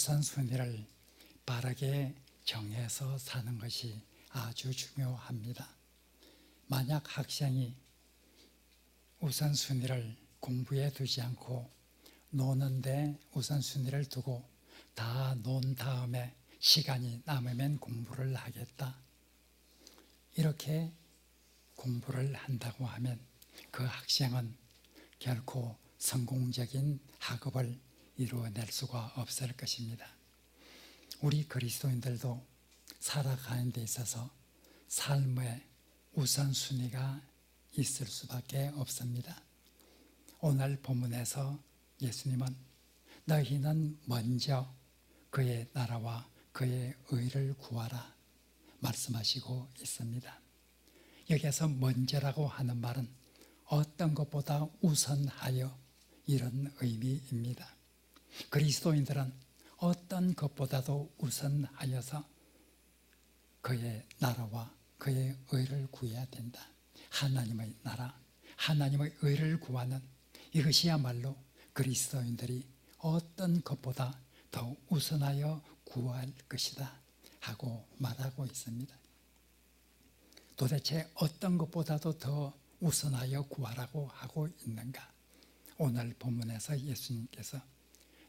우선순위를 바르게 정해서 사는 것이 아주 중요합니다. 만약 학생이 우선순위를 공부에 두지 않고 노는데 우선순위를 두고 다 논 다음에 시간이 남으면 공부를 하겠다, 이렇게 공부를 한다고 하면 그 학생은 결코 성공적인 학업을 이루어낼 수가 없을 것입니다. 우리 그리스도인들도 살아가는 데 있어서 삶의 우선순위가 있을 수밖에 없습니다. 오늘 본문에서 예수님은 너희는 먼저 그의 나라와 그의 의를 구하라 말씀하시고 있습니다. 여기에서 먼저라고 하는 말은 어떤 것보다 우선하여, 이런 의미입니다. 그리스도인들은 어떤 것보다도 우선하여서 그의 나라와 그의 의를 구해야 된다. 하나님의 나라, 하나님의 의를 구하는 이것이야말로 그리스도인들이 어떤 것보다 더 우선하여 구할 것이다 하고 말하고 있습니다. 도대체 어떤 것보다도 더 우선하여 구하라고 하고 있는가? 오늘 본문에서 예수님께서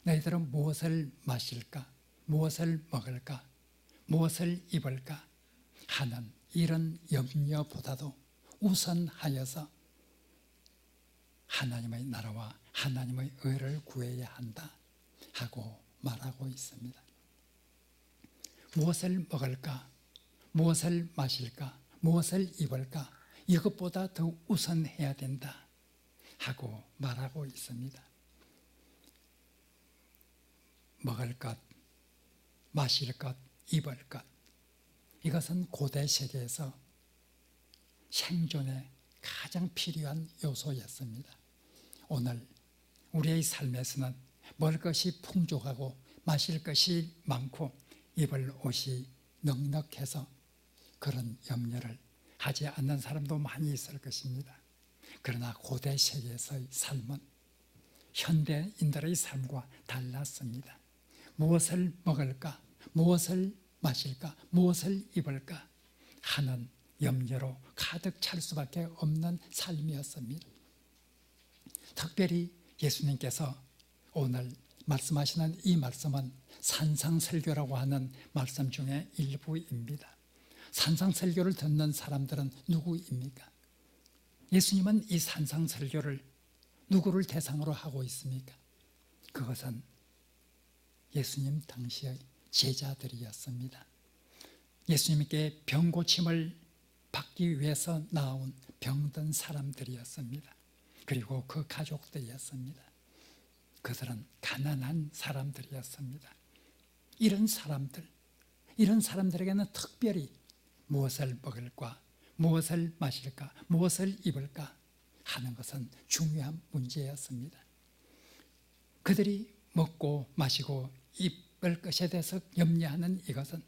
너희들은 무엇을 마실까? 무엇을 먹을까? 무엇을 입을까? 하는 이런 염려보다도 우선하여서 하나님의 나라와 하나님의 의를 구해야 한다 하고 말하고 있습니다. 무엇을 먹을까? 무엇을 마실까? 무엇을 입을까? 이것보다 더 우선해야 된다 하고 말하고 있습니다. 먹을 것, 마실 것, 입을 것, 이것은 고대 세계에서 생존에 가장 필요한 요소였습니다. 오늘 우리의 삶에서는 먹을 것이 풍족하고 마실 것이 많고 입을 옷이 넉넉해서 그런 염려를 하지 않는 사람도 많이 있을 것입니다. 그러나 고대 세계에서의 삶은 현대인들의 삶과 달랐습니다. 무엇을 먹을까? 무엇을 마실까? 무엇을 입을까? 하는 염려로 가득 찰 수밖에 없는 삶이었습니다. 특별히 예수님께서 오늘 말씀하시는 이 말씀은 산상설교라고 하는 말씀 중에 일부입니다. 산상설교를 듣는 사람들은 누구입니까? 예수님은 이 산상설교를 누구를 대상으로 하고 있습니까? 그것은 예수님 당시의 제자들이었습니다. 예수님께 병고침을 받기 위해서 나온 병든 사람들이었습니다. 그리고 그 가족들이었습니다. 그들은 가난한 사람들이었습니다. 이런 사람들에게는 특별히 무엇을 먹을까, 무엇을 마실까, 무엇을 입을까 하는 것은 중요한 문제였습니다. 그들이 먹고 마시고 입을 것에 대해서 염려하는 이것은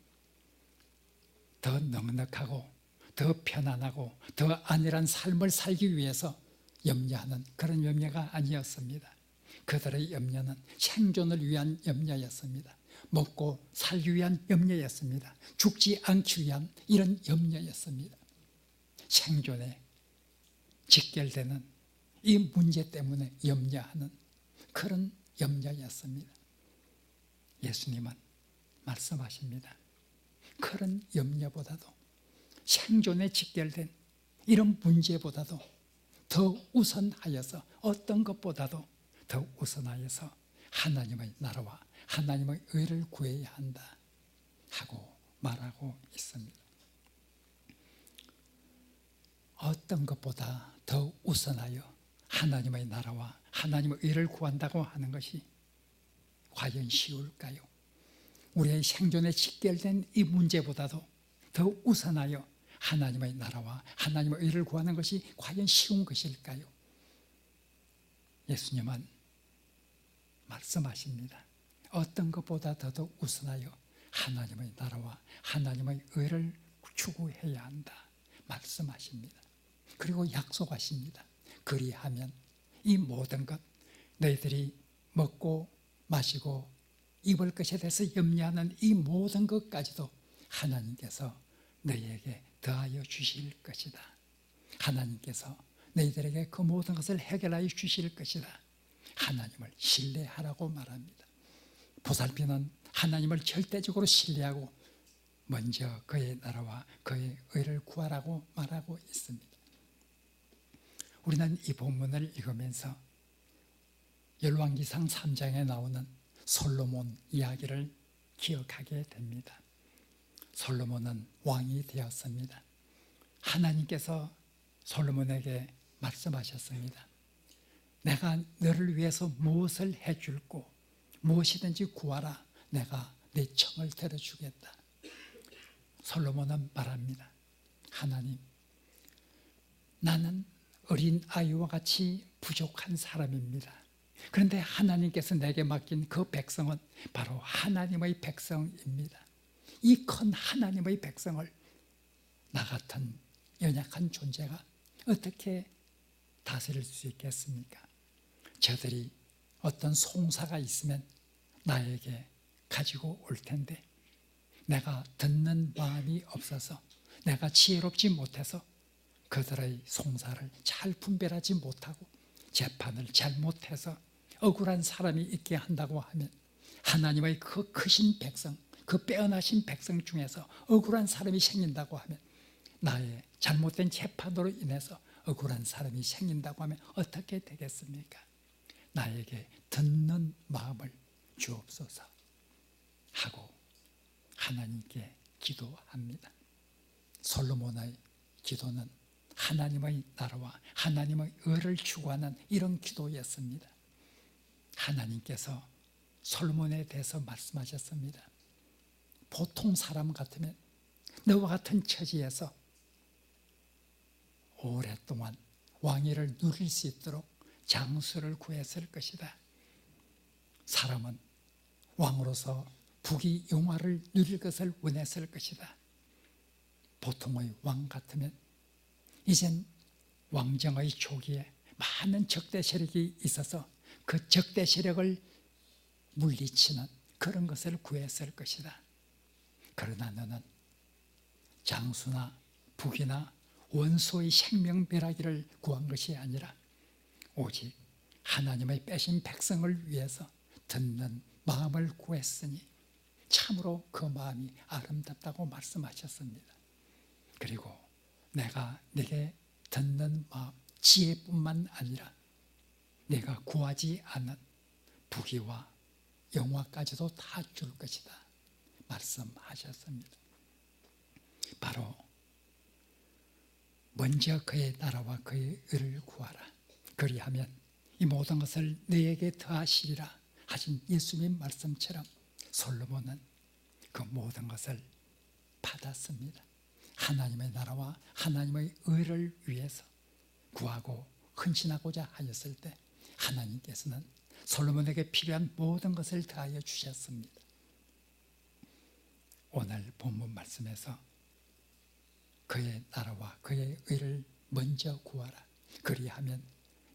더 넉넉하고 더 편안하고 더 안일한 삶을 살기 위해서 염려하는 그런 염려가 아니었습니다. 그들의 염려는 생존을 위한 염려였습니다. 먹고 살기 위한 염려였습니다. 죽지 않기 위한 이런 염려였습니다. 생존에 직결되는 이 문제 때문에 염려하는 그런 염려였습니다. 예수님은 말씀하십니다. 그런 염려보다도 생존에 직결된 이런 문제보다도 더 우선하여서 어떤 것보다도 더 우선하여서 하나님의 나라와 하나님의 의를 구해야 한다 하고 말하고 있습니다. 어떤 것보다 더 우선하여 하나님의 나라와 하나님의 의를 구한다고 하는 것이 과연 쉬울까요? 우리의 생존에 직결된 이 문제보다도 더 우선하여 하나님의 나라와 하나님의 의를 구하는 것이 과연 쉬운 것일까요? 예수님은 말씀하십니다. 어떤 것보다 더 우선하여 하나님의 나라와 하나님의 의를 추구해야 한다 말씀하십니다. 그리고 약속하십니다. 그리하면 이 모든 것 너희들이 먹고 마시고 입을 것에 대해서 염려하는 이 모든 것까지도 하나님께서 너희에게 더하여 주실 것이다. 하나님께서 너희들에게 그 모든 것을 해결하여 주실 것이다. 하나님을 신뢰하라고 말합니다. 보살피는 하나님을 절대적으로 신뢰하고 먼저 그의 나라와 그의 의를 구하라고 말하고 있습니다. 우리는 이 본문을 읽으면서 열왕기상 3장에 나오는 솔로몬 이야기를 기억하게 됩니다. 솔로몬은 왕이 되었습니다. 하나님께서 솔로몬에게 말씀하셨습니다. 내가 너를 위해서 무엇을 해줄고 무엇이든지 구하라. 내가 네 청을 들어주겠다. 솔로몬은 말합니다. 하나님, 나는 어린 아이와 같이 부족한 사람입니다. 그런데 하나님께서 내게 맡긴 그 백성은 바로 하나님의 백성입니다. 이 큰 하나님의 백성을 나 같은 연약한 존재가 어떻게 다스릴 수 있겠습니까? 저들이 어떤 송사가 있으면 나에게 가지고 올 텐데 내가 듣는 마음이 없어서 내가 지혜롭지 못해서 그들의 송사를 잘 분별하지 못하고 재판을 잘못해서 억울한 사람이 있게 한다고 하면 하나님의 그 크신 백성, 그 빼어나신 백성 중에서 억울한 사람이 생긴다고 하면 나의 잘못된 재판으로 인해서 억울한 사람이 생긴다고 하면 어떻게 되겠습니까? 나에게 듣는 마음을 주옵소서 하고 하나님께 기도합니다. 솔로몬의 기도는 하나님의 나라와 하나님의 의를 추구하는 이런 기도였습니다. 하나님께서 솔로몬에 대해서 말씀하셨습니다. 보통 사람 같으면 너와 같은 처지에서 오랫동안 왕위를 누릴 수 있도록 장수를 구했을 것이다. 사람은 왕으로서 부귀 영화를 누릴 것을 원했을 것이다. 보통의 왕 같으면 이젠 왕정의 초기에 많은 적대 세력이 있어서 그 적대 세력을 물리치는 그런 것을 구했을 것이다. 그러나 너는 장수나 부귀나 원수의 생명멸하기를 구한 것이 아니라 오직 하나님의 빼신 백성을 위해서 듣는 마음을 구했으니 참으로 그 마음이 아름답다고 말씀하셨습니다. 그리고 내가 네게 듣는 마음, 지혜뿐만 아니라 내가 구하지 않은 부귀와 영화까지도 다 줄 것이다 말씀하셨습니다. 바로 먼저 그의 나라와 그의 의를 구하라. 그리하면 이 모든 것을 너에게 더하시리라 하신 예수님 말씀처럼 솔로몬은 그 모든 것을 받았습니다. 하나님의 나라와 하나님의 의를 위해서 구하고 헌신하고자 하였을 때 하나님께서는 솔로몬에게 필요한 모든 것을 더하여 주셨습니다. 오늘 본문 말씀에서 그의 나라와 그의 의를 먼저 구하라. 그리하면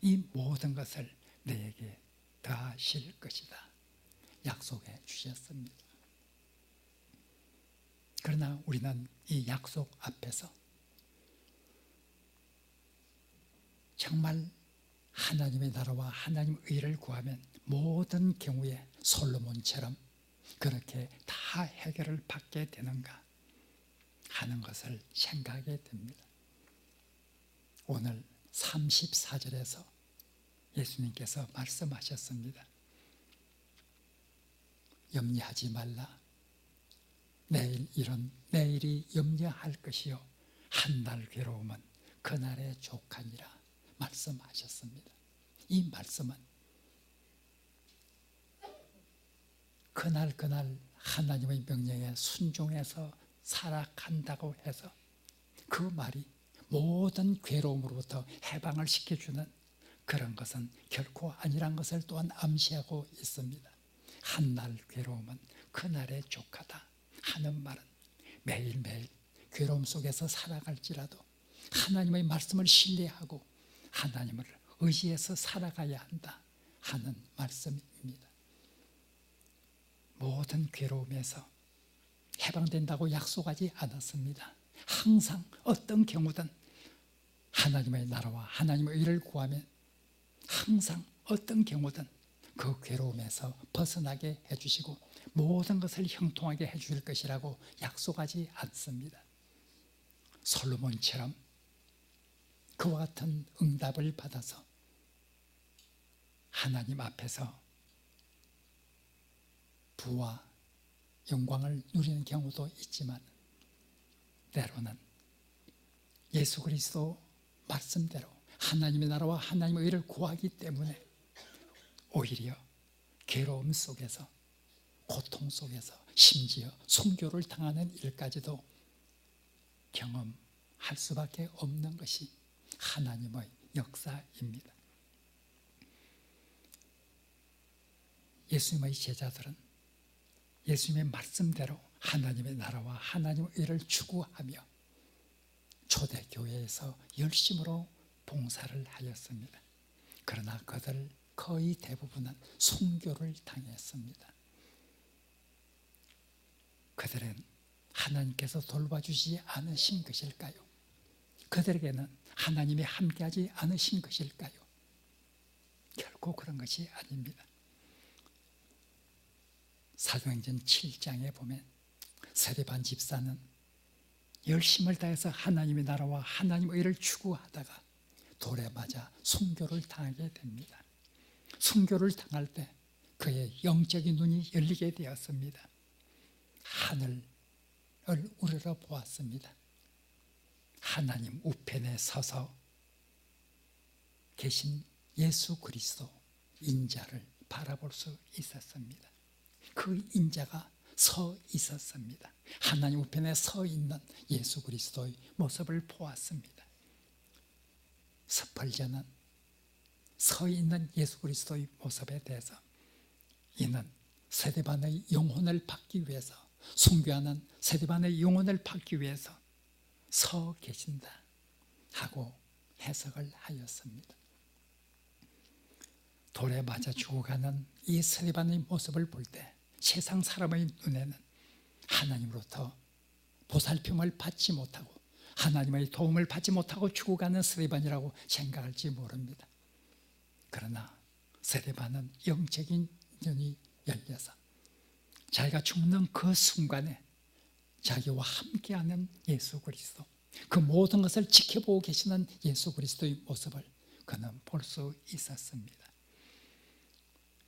이 모든 것을 너에게 더하실 것이다 약속해 주셨습니다. 그러나 우리는 이 약속 앞에서 정말 하나님의 나라와 하나님의 의를 구하면 모든 경우에 솔로몬처럼 그렇게 다 해결을 받게 되는가 하는 것을 생각하게 됩니다. 오늘 34절에서 예수님께서 말씀하셨습니다. 염려하지 말라. 내일 일은 내일이 염려할 것이요 한날 괴로움은 그날의 족하니라 말씀하셨습니다. 이 말씀은 그날 하나님의 명령에 순종해서 살아간다고 해서 그 말이 모든 괴로움으로부터 해방을 시켜주는 그런 것은 결코 아니란 것을 또한 암시하고 있습니다. 한날 괴로움은 그날의 족하다 하는 말은 매일매일 괴로움 속에서 살아갈지라도 하나님의 말씀을 신뢰하고 하나님을 의지해서 살아가야 한다 하는 말씀입니다. 모든 괴로움에서 해방된다고 약속하지 않았습니다. 항상 어떤 경우든 하나님의 나라와 하나님의 의를 구하면 항상 어떤 경우든 그 괴로움에서 벗어나게 해주시고 모든 것을 형통하게 해줄 것이라고 약속하지 않습니다. 솔로몬처럼 그와 같은 응답을 받아서 하나님 앞에서 부와 영광을 누리는 경우도 있지만 때로는 예수 그리스도 말씀대로 하나님의 나라와 하나님의 의를 구하기 때문에 오히려 괴로움 속에서 고통 속에서 심지어 순교를 당하는 일까지도 경험할 수밖에 없는 것이 하나님의 역사입니다. 예수님의 제자들은 예수님의 말씀대로 하나님의 나라와 하나님의 의를 추구하며 초대교회에서 열심으로 봉사를 하였습니다. 그러나 그들 거의 대부분은 순교를 당했습니다. 그들은 하나님께서 돌봐주지 않으신 것일까요? 그들에게는 하나님이 함께하지 않으신 것일까요? 결코 그런 것이 아닙니다. 사도행전 7장에 보면 스데반 집사는 열심을 다해서 하나님의 나라와 하나님의 의를 추구하다가 돌에 맞아 순교를 당하게 됩니다. 순교를 당할 때 그의 영적인 눈이 열리게 되었습니다. 하늘을 우러러 보았습니다. 하나님 우편에 서서 계신 예수 그리스도 인자를 바라볼 수 있었습니다. 그 인자가 서 있었습니다. 하나님 우편에 서 있는 예수 그리스도의 모습을 보았습니다. 스펄전은 서 있는 예수 그리스도의 모습에 대해서 이는 스데반의 영혼을 받기 위해서 순교하는 스데반의 영혼을 받기 위해서 서 계신다 하고 해석을 하였습니다. 돌에 맞아 죽어가는 이 스데반의 모습을 볼 때 세상 사람의 눈에는 하나님으로부터 보살핌을 받지 못하고 하나님의 도움을 받지 못하고 죽어가는 스데반이라고 생각할지 모릅니다. 그러나 스데반은 영적인 눈이 열려서 자기가 죽는 그 순간에 자기와 함께하는 예수 그리스도, 그 모든 것을 지켜보고 계시는 예수 그리스도의 모습을 그는 볼 수 있었습니다.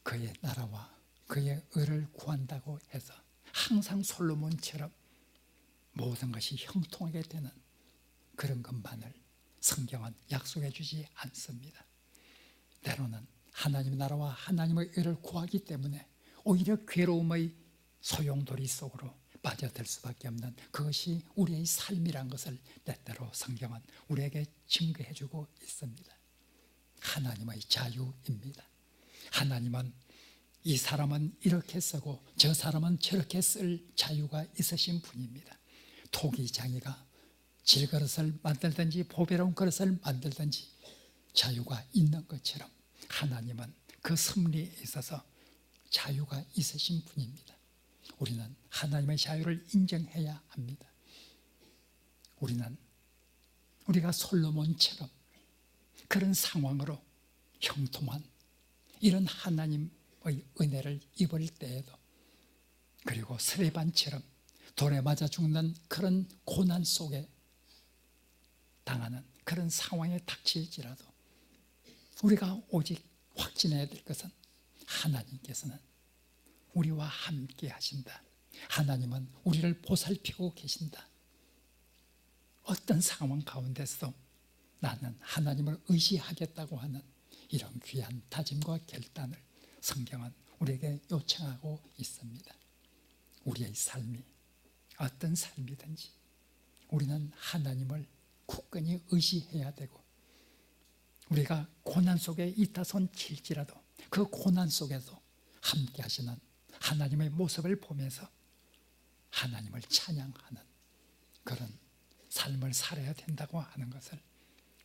그의 나라와 그의 의를 구한다고 해서 항상 솔로몬처럼 모든 것이 형통하게 되는 그런 것만을 성경은 약속해 주지 않습니다. 때로는 하나님의 나라와 하나님의 의를 구하기 때문에 오히려 괴로움의 소용돌이 속으로 빠져들 수밖에 없는 그것이 우리의 삶이란 것을 때때로 성경은 우리에게 증거해 주고 있습니다. 하나님의 자유입니다. 하나님은 이 사람은 이렇게 쓰고 저 사람은 저렇게 쓸 자유가 있으신 분입니다. 토기장이가 질그릇을 만들든지 보배로운 그릇을 만들든지 자유가 있는 것처럼 하나님은 그 섭리에 있어서 자유가 있으신 분입니다. 우리는 하나님의 자유를 인정해야 합니다. 우리가 솔로몬처럼 그런 상황으로 형통한 이런 하나님의 은혜를 입을 때에도, 그리고 스데반처럼 돌에 맞아 죽는 그런 고난 속에 당하는 그런 상황에 닥칠지라도 우리가 오직 확신해야 될 것은 하나님께서는 우리와 함께 하신다. 하나님은 우리를 보살피고 계신다. 어떤 상황 가운데서도 나는 하나님을 의지하겠다고 하는 이런 귀한 다짐과 결단을 성경은 우리에게 요청하고 있습니다. 우리의 삶이 어떤 삶이든지 우리는 하나님을 굳건히 의지해야 되고, 우리가 고난 속에 있다손 칠지라도 그 고난 속에서 함께 하시는 하나님의 모습을 보면서 하나님을 찬양하는 그런 삶을 살아야 된다고 하는 것을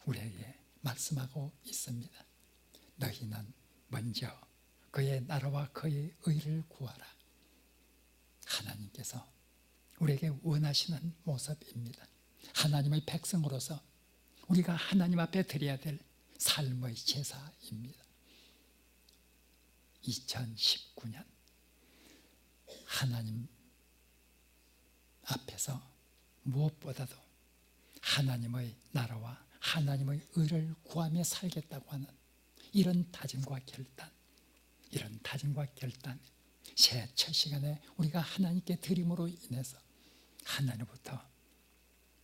우리에게 말씀하고 있습니다. 너희는 먼저 그의 나라와 그의 의를 구하라. 하나님께서 우리에게 원하시는 모습입니다. 하나님의 백성으로서 우리가 하나님 앞에 드려야 될 삶의 제사입니다. 2019년 하나님 앞에서 무엇보다도 하나님의 나라와 하나님의 의를 구하며 살겠다고 하는 이런 다짐과 결단, 새 첫 시간에 우리가 하나님께 드림으로 인해서 하나님부터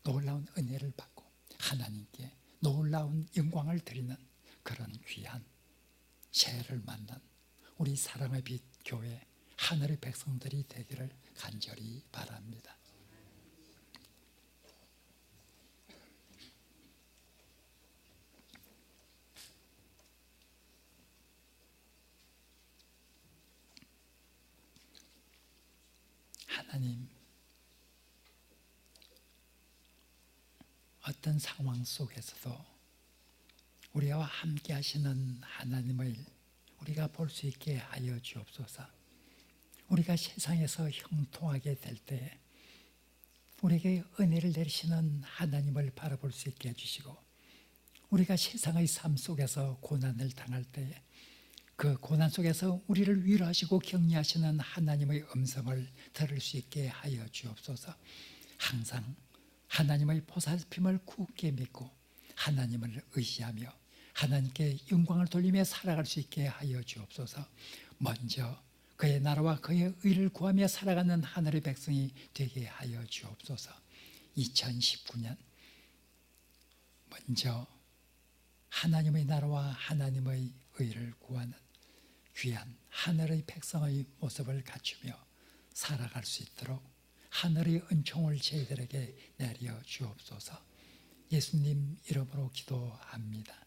놀라운 은혜를 받고 하나님께 놀라운 영광을 드리는 그런 귀한 새해를 만난 우리 사랑의 빛 교회 하늘의 백성들이 되기를 간절히 바랍니다. 하나님, 어떤 상황 속에서도 우리와 함께 하시는 하나님을 우리가 볼 수 있게 하여 주옵소서. 우리가 세상에서 형통하게 될 때 우리에게 은혜를 내리시는 하나님을 바라볼 수 있게 해주시고, 우리가 세상의 삶 속에서 고난을 당할 때 그 고난 속에서 우리를 위로하시고 격려하시는 하나님의 음성을 들을 수 있게 하여 주옵소서. 항상 하나님의 보살핌을 굳게 믿고 하나님을 의지하며 하나님께 영광을 돌리며 살아갈 수 있게 하여 주옵소서. 먼저 그의 나라와 그의 의를 구하며 살아가는 하늘의 백성이 되게 하여 주옵소서. 2019년 먼저 하나님의 나라와 하나님의 의를 구하는 귀한 하늘의 백성의 모습을 갖추며 살아갈 수 있도록 하늘의 은총을 저희들에게 내려 주옵소서. 예수님 이름으로 기도합니다.